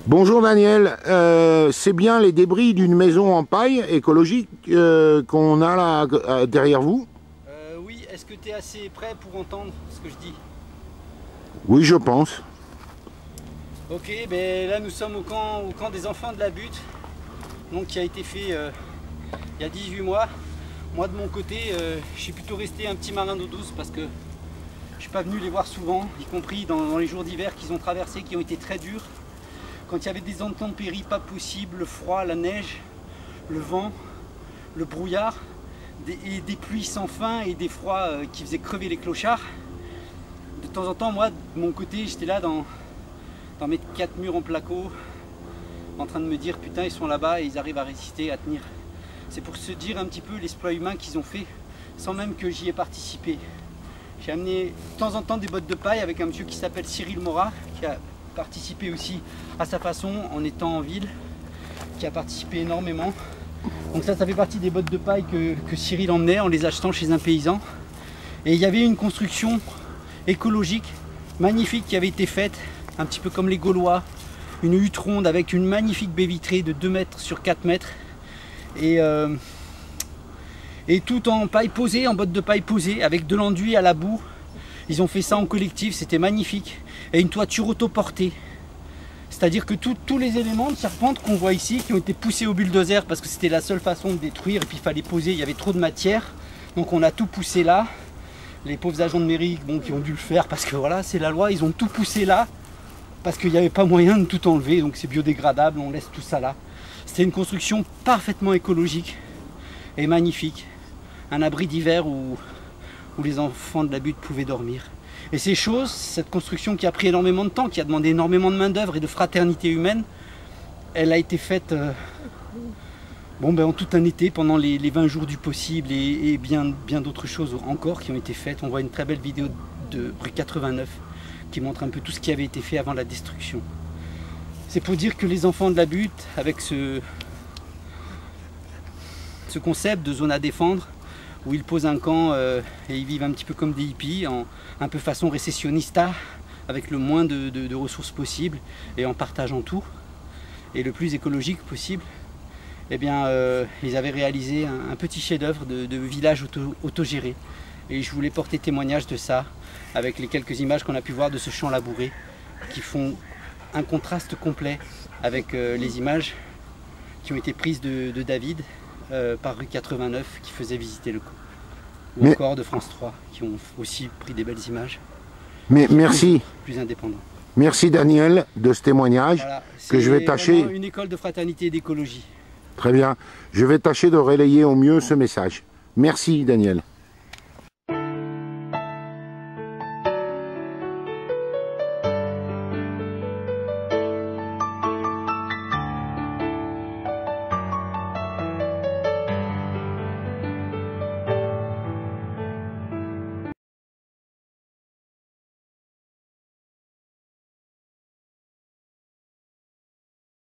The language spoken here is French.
Bonjour Daniel, c'est bien les débris d'une maison en paille écologique qu'on a là derrière vous? Oui, est-ce que tu es assez prêt pour entendre ce que je dis? Oui, je pense. Ok, ben là nous sommes au camp des enfants de la butte, donc qui a été fait il y a 18 mois. Moi de mon côté, je suis plutôt resté un petit marin d'eau douce parce que je suis pas venu les voir souvent, y compris dans les jours d'hiver qu'ils ont traversés, qui ont été très durs. Quand il y avait des intempéries pas possibles, le froid, la neige, le vent, le brouillard, et des pluies sans fin et des froids qui faisaient crever les clochards. De temps en temps, moi, de mon côté, j'étais là dans mes 4 murs en placo, en train de me dire putain, ils sont là-bas et ils arrivent à résister, à tenir. C'est pour se dire un petit peu l'exploit humain qu'ils ont fait, sans même que j'y ai participé. J'ai amené de temps en temps des bottes de paille avec un monsieur qui s'appelle Cyril Morat, qui a participé aussi à sa façon en étant en ville, qui a participé énormément. Donc ça fait partie des bottes de paille que Cyril emmenait en les achetant chez un paysan. Et il y avait une construction écologique magnifique qui avait été faite, un petit peu comme les Gaulois, une hutte ronde avec une magnifique baie vitrée de 2 mètres sur 4 mètres. Et tout en paille posée, en bottes de paille posée, avec de l'enduit à la boue. Ils ont fait ça en collectif, c'était magnifique. Et une toiture autoportée. C'est-à-dire que tous les éléments de charpente qu'on voit ici, qui ont été poussés au bulldozer parce que c'était la seule façon de détruire, et puis il fallait poser, il y avait trop de matière. Donc on a tout poussé là. Les pauvres agents de mairie qui ont dû le faire parce que voilà, c'est la loi, ils ont tout poussé là. Parce qu'il n'y avait pas moyen de tout enlever, donc c'est biodégradable, on laisse tout ça là. C'était une construction parfaitement écologique et magnifique. Un abri d'hiver où les enfants de la butte pouvaient dormir. Et ces choses, cette construction qui a pris énormément de temps, qui a demandé énormément de main d'œuvre et de fraternité humaine, elle a été faite en tout un été, pendant les 20 jours du possible et bien d'autres choses encore qui ont été faites. On voit une très belle vidéo de rue 89 qui montre un peu tout ce qui avait été fait avant la destruction. C'est pour dire que les enfants de la butte, avec ce concept de zone à défendre, où ils posent un camp et ils vivent un petit peu comme des hippies, un peu façon récessionnista, avec le moins de ressources possibles et en partageant tout, et le plus écologique possible. Eh bien, ils avaient réalisé un petit chef-d'œuvre de village autogéré. Et je voulais porter témoignage de ça, avec les quelques images qu'on a pu voir de ce champ labouré, qui font un contraste complet avec les images qui ont été prises de David, par rue 89 qui faisait visiter le camp. Ou encore de France 3 qui ont aussi pris des belles images. Mais merci. Plus indépendants. Merci Daniel de ce témoignage, voilà, que je vais tâcher. Une école de fraternité et d'écologie. Très bien. Je vais tâcher de relayer au mieux ce message. Merci Daniel.